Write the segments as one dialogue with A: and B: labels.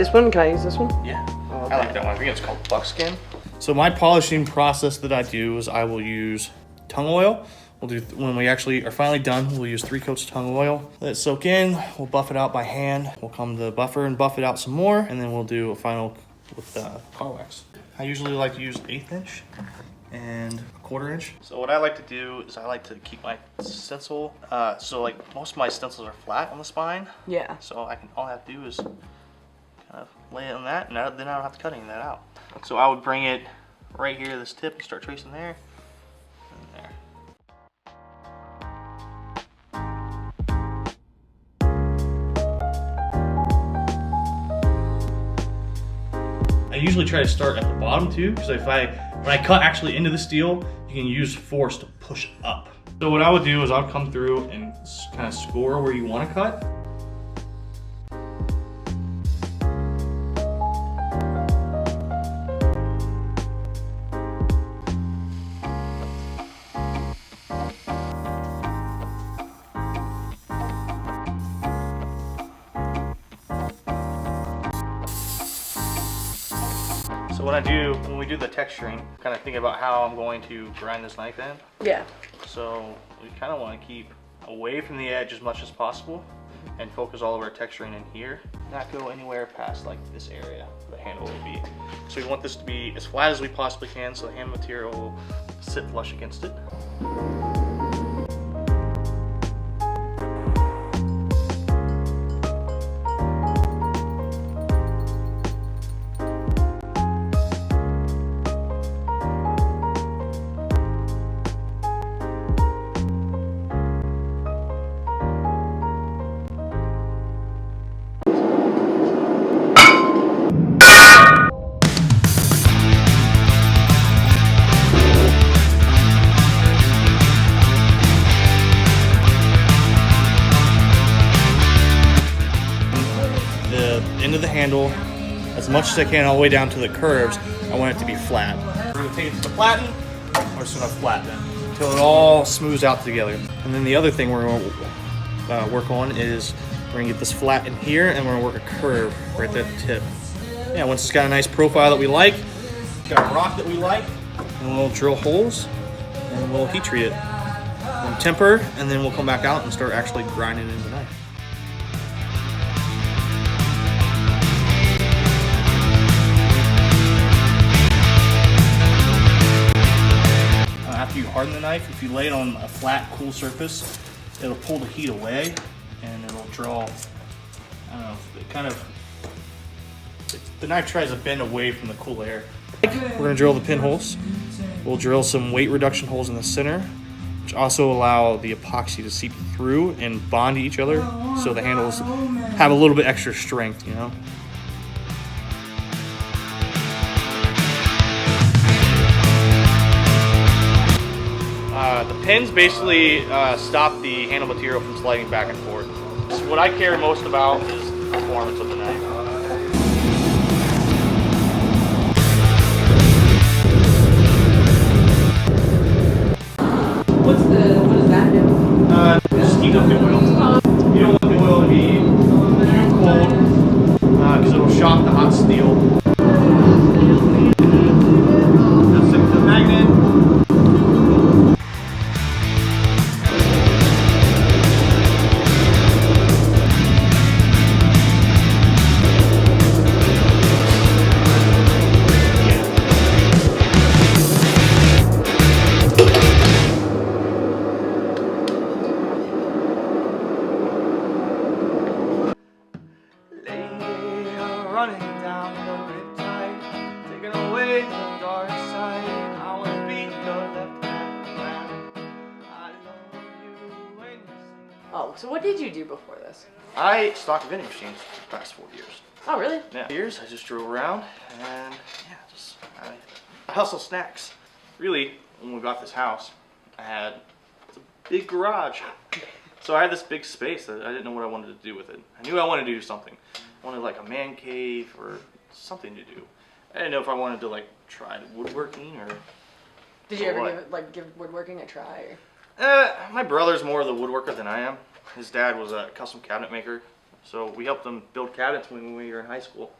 A: This one? Can I use this one?
B: Yeah.
A: Oh,
B: I like that one. I think it's called buckskin.
C: So my polishing process that I do is I will use tongue oil. We'll do, when we actually are finally done, we'll use 3 coats of tongue oil. Let it soak in. We'll buff it out by hand. We'll come to the buffer and buff it out some more. And then we'll do a final with car wax. I usually like to use 1/8 inch and 1/4 inch. So what I like to do is I like to keep my stencil, so like most of my stencils are flat on the spine.
A: Yeah.
C: So all I have to do is kind of lay it on that, and then I don't have to cut any of that out. So I would bring it right here, this tip, and start tracing there, and there. I usually try to start at the bottom too, because when I cut actually into the steel, you can use force to push up. So what I would do is I'll come through and kind of score where you want to cut. So what I do when we do the texturing, kind of think about how I'm going to grind this knife in.
A: Yeah.
C: So we kind of want to keep away from the edge as much as possible and focus all of our texturing in here. Not go anywhere past like this area the handle will be. So we want this to be as flat as we possibly can so the hand material will sit flush against it. End of the handle as much as I can all the way down to the curves. I want it to be flat. We're going to take it to the flatten. We're just going to flatten it until it all smooths out together. And then the other thing we're going to work on is we're going to get this flat in here, and we're going to work a curve right there at the tip. Yeah, once it's got a nice profile that we like, got a rock that we like, and we'll drill holes and we'll heat treat it. And temper, and then we'll come back out and start actually grinding in the knife. After you harden the knife, if you lay it on a flat, cool surface, it'll pull the heat away and it'll draw, I don't know, it kind of, the knife tries to bend away from the cool air. We're gonna drill the pinholes. We'll drill some weight reduction holes in the center, which also allow the epoxy to seep through and bond to each other, so the handles have a little bit extra strength, you know? The pins basically stop the handle material from sliding back and forth. So what I care most about is the performance of the knife.
A: What does that do?
C: Just heat up the oil. You don't want the oil to be too cold because it'll shock the hot steel. Now stick the magnet. Running down the riptide, taking away the dark side. I want to beat your left hand around. I love you when you sing.
A: Oh, so what did you do before this?
C: I stocked vending machines for the past 4 years.
A: Oh, really?
C: Yeah. Years, I just drove around and I hustle snacks. Really, when we got this house, it's a big garage. So I had this big space that I didn't know what I wanted to do with it. I knew I wanted to do something. I wanted like a man cave or something to do. I didn't know if I wanted to like try woodworking or.
A: Did you ever give woodworking a try?
C: My brother's more of the woodworker than I am. His dad was a custom cabinet maker So we helped them build cabinets when we were in high school.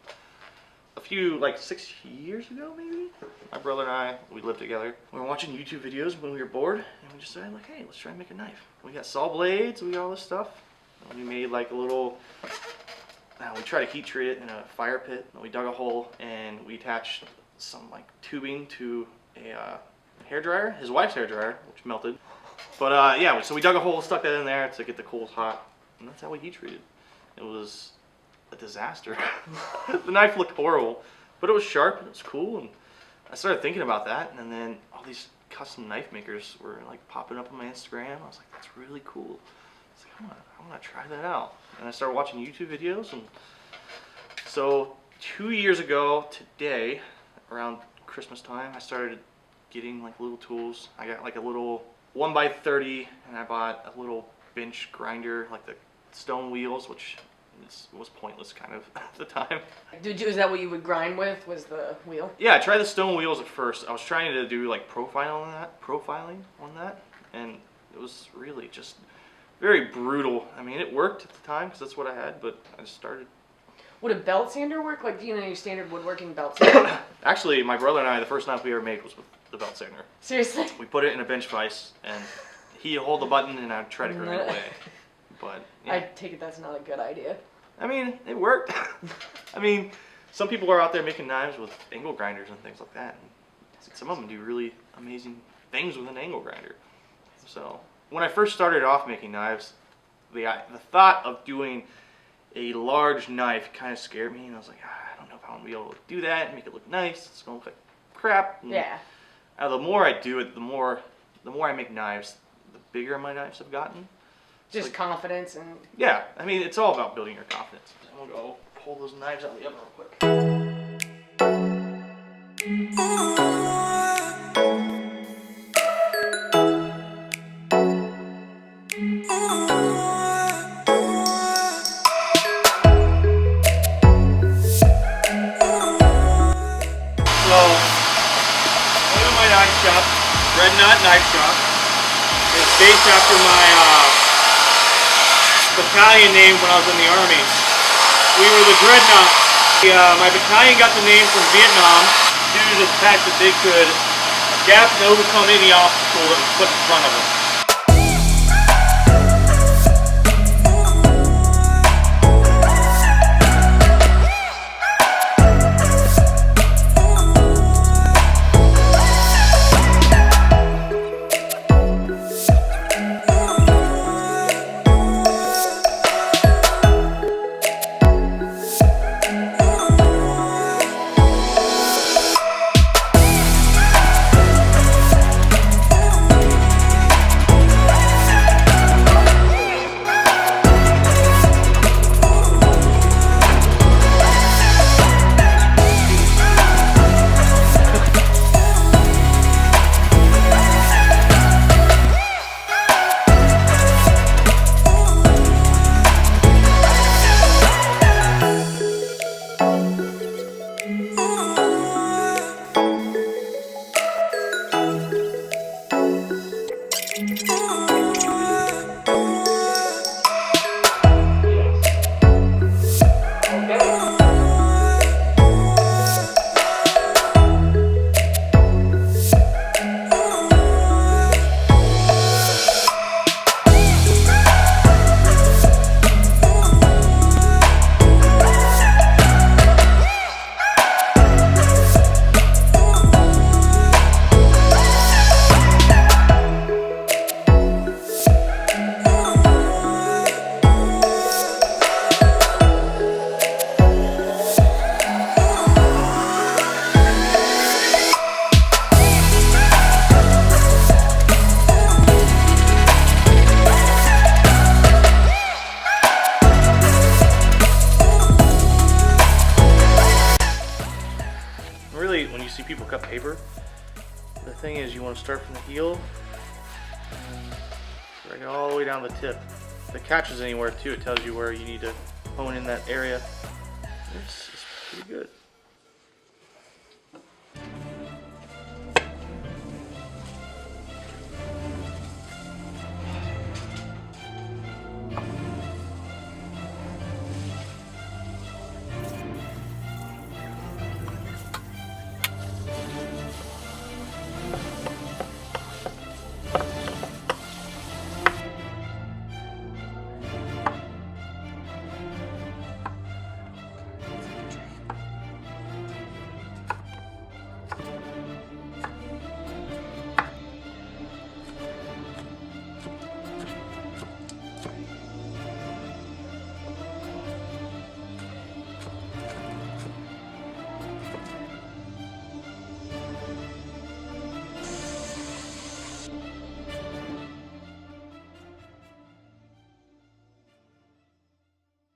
C: A few, like 6 years ago maybe, my brother and I, we lived together. We were watching YouTube videos when we were bored, and we decided like, hey, let's try and make a knife. We got saw blades, we got all this stuff. And we made like a little, we tried to heat treat it in a fire pit. And we dug a hole and we attached some like tubing to a hair dryer, his wife's hair dryer, which melted. But yeah, so we dug a hole, stuck that in there to get the coals hot, and that's how we heat treated. It was a disaster. The knife looked horrible, but it was sharp and it was cool, and I started thinking about that, and then all these custom knife makers were like popping up on my Instagram. I was like, that's really cool. I was like, I want to try that out. And I started watching YouTube videos, and so 2 years ago today, around Christmas time, I started getting like little tools. I got like a little 1x30, and I bought a little bench grinder, like the stone wheels, which was pointless kind of at the time.
A: Is that what you would grind with, was the wheel?
C: Yeah, I tried the stone wheels at first. I was trying to do like profiling on that, and it was really just very brutal. I mean, it worked at the time because that's what I had, but I just started.
A: Would a belt sander work? Like, do you know your standard woodworking belt sander?
C: Actually, my brother and I, the first knife we ever made was with the belt sander.
A: Seriously?
C: We put it in a bench vise, and he'd hold the button, and I'd try to grind it away. But yeah.
A: I take it that's not a good idea.
C: I mean, it worked. I mean, some people are out there making knives with angle grinders and things like that. And some of them do really amazing things with an angle grinder. So when I first started off making knives, the thought of doing a large knife kind of scared me, and I was like, I don't know if I'm gonna be able to do that and make it look nice. It's gonna look like crap. And
A: yeah.
C: The more I do it, the more I make knives, the bigger my knives have gotten.
A: Just like, confidence and...
C: Yeah, I mean, it's all about building your confidence. I'm gonna go pull those knives out of the oven real quick. So, one of my knife shop, Red Knot Knife Shop, is based after my battalion name when I was in the Army. We were the Dreadnought. My battalion got the name from Vietnam due to the fact that they could adapt and overcome any obstacle that was put in front of them. When you see people cut paper, the thing is you want to start from the heel and drag it all the way down the tip. If it catches anywhere too, it tells you where you need to hone in that area. It's pretty good.